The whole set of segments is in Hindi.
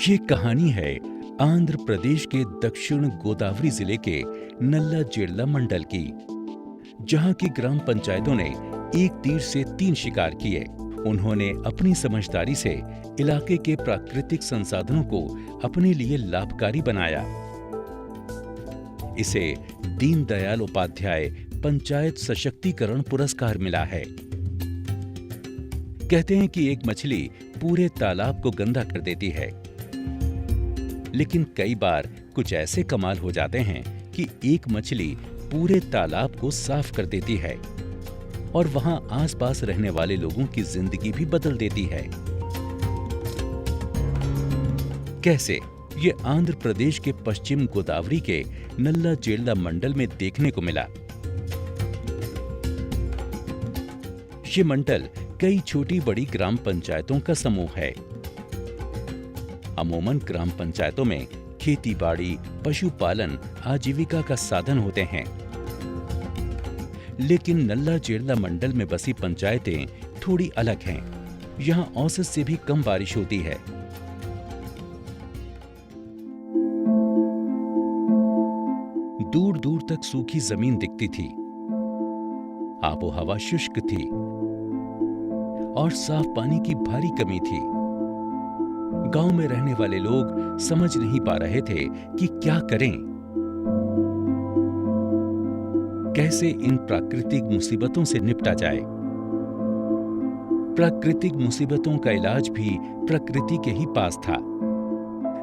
ये कहानी है आंध्र प्रदेश के दक्षिण गोदावरी जिले के नल्ला जेरला मंडल की, जहां की ग्राम पंचायतों ने एक तीर से 3 शिकार किए। उन्होंने अपनी समझदारी से इलाके के प्राकृतिक संसाधनों को अपने लिए लाभकारी बनाया। इसे दीनदयाल उपाध्याय पंचायत सशक्तिकरण पुरस्कार मिला है। कहते हैं कि एक मछली पूरे तालाब को गंदा कर देती है, लेकिन कई बार कुछ ऐसे कमाल हो जाते हैं कि एक मछली पूरे तालाब को साफ कर देती है और वहां आसपास रहने वाले लोगों की जिंदगी भी बदल देती है। कैसे? ये आंध्र प्रदेश के पश्चिम गोदावरी के नल्ला जेरला मंडल में देखने को मिला। ये मंडल कई छोटी बड़ी ग्राम पंचायतों का समूह है। अमूमन ग्राम पंचायतों में खेती बाड़ी, पशुपालन आजीविका का साधन होते हैं, लेकिन नल्ला जेरला मंडल में बसी पंचायतें थोड़ी अलग हैं। यहां औसत से भी कम बारिश होती है। दूर दूर तक सूखी जमीन दिखती थी, आबोहवा शुष्क थी और साफ पानी की भारी कमी थी। गांव में रहने वाले लोग समझ नहीं पा रहे थे कि क्या करें। कैसे इन प्राकृतिक मुसीबतों से निपटा जाए। प्राकृतिक मुसीबतों का इलाज भी प्रकृति के ही पास था।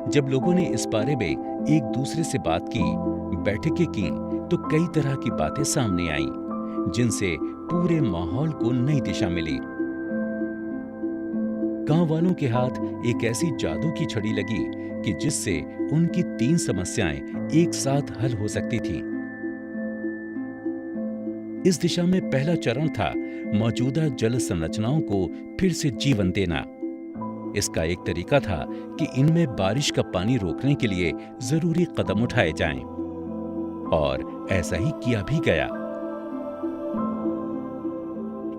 जब लोगों ने इस बारे में एक दूसरे से बात की, बैठकें की, तो कई तरह की बातें सामने आईं, जिनसे पूरे माहौल को नई दिशा मिली। गांव वालों के हाथ एक ऐसी जादू की छड़ी लगी कि जिससे उनकी 3 समस्याएं एक साथ हल हो सकती थीं। इस दिशा में पहला चरण था मौजूदा जल संरचनाओं को फिर से जीवन देना। इसका एक तरीका था कि इनमें बारिश का पानी रोकने के लिए जरूरी कदम उठाए जाएं, और ऐसा ही किया भी गया।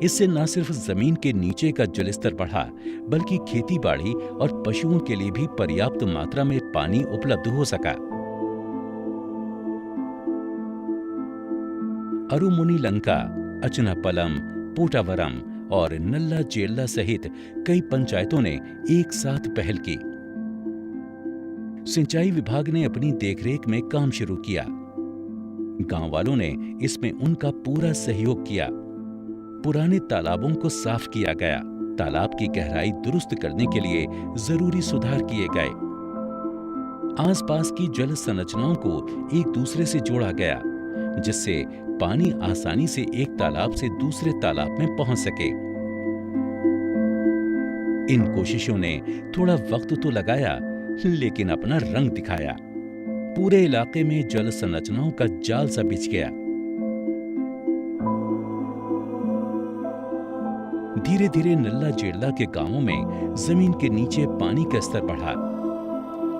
इससे न सिर्फ जमीन के नीचे का जलस्तर बढ़ा, बल्कि खेती बाड़ी और पशुओं के लिए भी पर्याप्त मात्रा में पानी उपलब्ध हो सका। अरुमुनी लंका, अचनापलम, पोटावरम और नल्ला जेरला सहित कई पंचायतों ने एक साथ पहल की। सिंचाई विभाग ने अपनी देखरेख में काम शुरू किया। गांव वालों ने इसमें उनका पूरा सहयोग किया। पुराने तालाबों को साफ किया गया, तालाब की गहराई दुरुस्त करने के लिए जरूरी सुधार किए गए। आसपास की जल संरचनाओं को एक दूसरे से जोड़ा गया, जिससे पानी आसानी से एक तालाब से दूसरे तालाब में पहुंच सके। इन कोशिशों ने थोड़ा वक्त तो लगाया, लेकिन अपना रंग दिखाया। पूरे इलाके में जल संरचनाओं का जाल सा बिछ गया। धीरे धीरे नल्ला जेरला के गांवों में जमीन के नीचे पानी का स्तर बढ़ा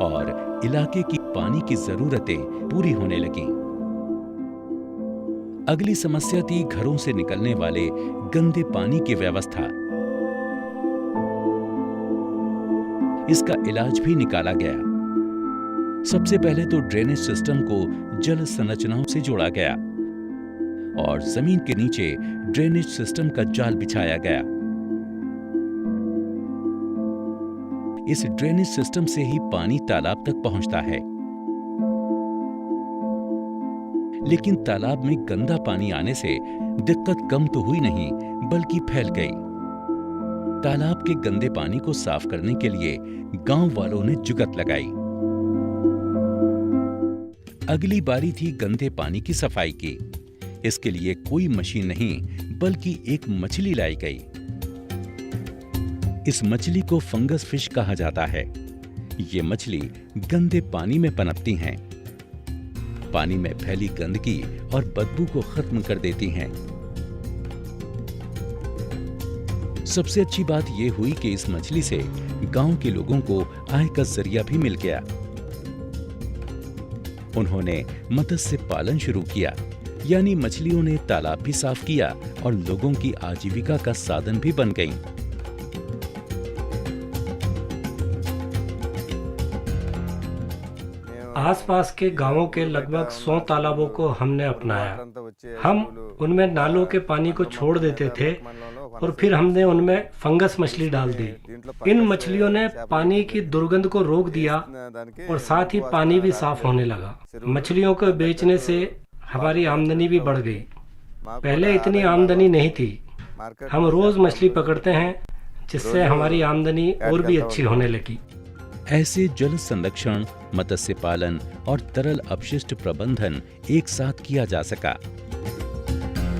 और इलाके की पानी की जरूरतें पूरी होने लगीं। अगली समस्या थी घरों से निकलने वाले गंदे पानी की व्यवस्था। इसका इलाज भी निकाला गया। सबसे पहले तो ड्रेनेज सिस्टम को जल संरचनाओं से जोड़ा गया और जमीन के नीचे ड्रेनेज सिस्टम का जाल बिछाया गया। इस ड्रेनेज सिस्टम से ही पानी तालाब तक पहुंचता है, लेकिन तालाब में गंदा पानी आने से दिक्कत कम तो हुई नहीं, बल्कि फैल गई। तालाब के गंदे पानी को साफ करने के लिए गांव वालों ने जुगत लगाई। अगली बारी थी गंदे पानी की सफाई की। इसके लिए कोई मशीन नहीं, बल्कि एक मछली लाई गई। इस मछली को फंगस फिश कहा जाता है। ये मछली गंदे पानी में पनपती हैं, पानी में फैली गंदगी और बदबू को खत्म कर देती हैं। सबसे अच्छी बात यह हुई कि इस मछली से गांव के लोगों को आय का जरिया भी मिल गया। उन्होंने मत्स्य पालन शुरू किया, यानी मछलियों ने तालाब भी साफ किया और लोगों की आजीविका का साधन भी बन गईं। आसपास के गांवों के लगभग 100 तालाबों को हमने अपनाया। हम उनमें नालों के पानी को छोड़ देते थे और फिर हमने उनमें फंगस मछली डाल दी। इन मछलियों ने पानी की दुर्गंध को रोक दिया और साथ ही पानी भी साफ होने लगा। मछलियों को बेचने से हमारी आमदनी भी बढ़ गई। पहले इतनी आमदनी नहीं थी। हम रोज मछली पकड़ते हैं, जिससे हमारी आमदनी और भी अच्छी होने लगी। ऐसे जल संरक्षण, मत्स्य पालन और तरल अपशिष्ट प्रबंधन एक साथ किया जा सका।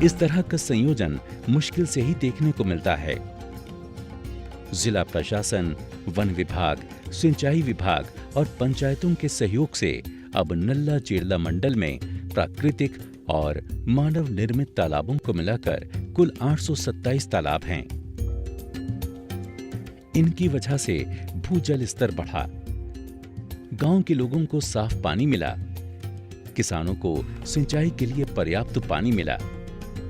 इस तरह का संयोजन मुश्किल से ही देखने को मिलता है। जिला प्रशासन, वन विभाग, सिंचाई विभाग और पंचायतों के सहयोग से अब नल्ला चेरला मंडल में प्राकृतिक और मानव निर्मित तालाबों को मिलाकर कुल 827 तालाब हैं। इनकी वजह से भूजल स्तर बढ़ा, गांव के लोगों को साफ पानी मिला, किसानों को सिंचाई के लिए पर्याप्त पानी मिला।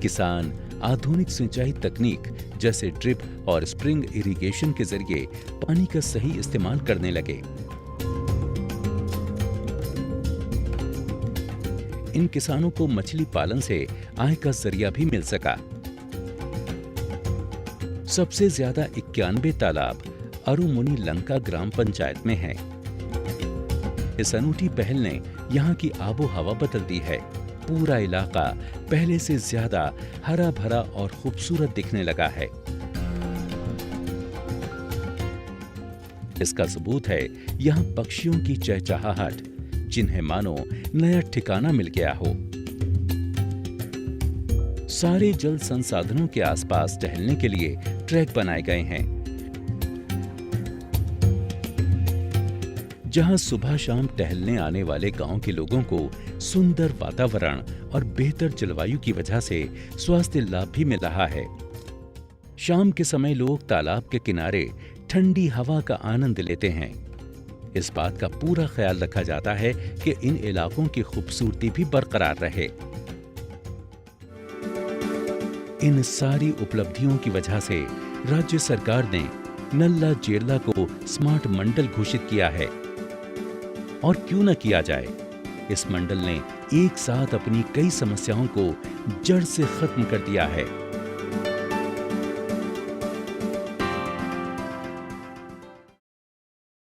किसान आधुनिक सिंचाई तकनीक जैसे ड्रिप और स्प्रिंग इरिगेशन के जरिए पानी का सही इस्तेमाल करने लगे। इन किसानों को मछली पालन से आय का जरिया भी मिल सका। सबसे ज्यादा 91 तालाब अरुमुनी लंका ग्राम पंचायत में हैं। इस अनूठी पहल ने यहाँ की आबो हवा बदल दी है। पूरा इलाका पहले से ज्यादा हरा भरा और खूबसूरत दिखने लगा है। इसका सबूत है यहाँ पक्षियों की चहचहाहट, जिन्हें मानो नया ठिकाना मिल गया हो। सारे जल संसाधनों के आसपास टहलने के लिए ट्रैक बनाए गए हैं, जहां सुबह शाम टहलने आने वाले गांव के लोगों को सुंदर वातावरण और बेहतर जलवायु की वजह से स्वास्थ्य लाभ भी मिल रहा है। शाम के समय लोग तालाब के किनारे ठंडी हवा का आनंद लेते हैं। इस बात का पूरा ख्याल रखा जाता है कि इन इलाकों की खूबसूरती भी बरकरार रहे। इन सारी उपलब्धियों की वजह से राज्य सरकार ने नल्ला चेरला को स्मार्ट मंडल घोषित किया है। और क्यों न किया जाए, इस मंडल ने एक साथ अपनी कई समस्याओं को जड़ से खत्म कर दिया है।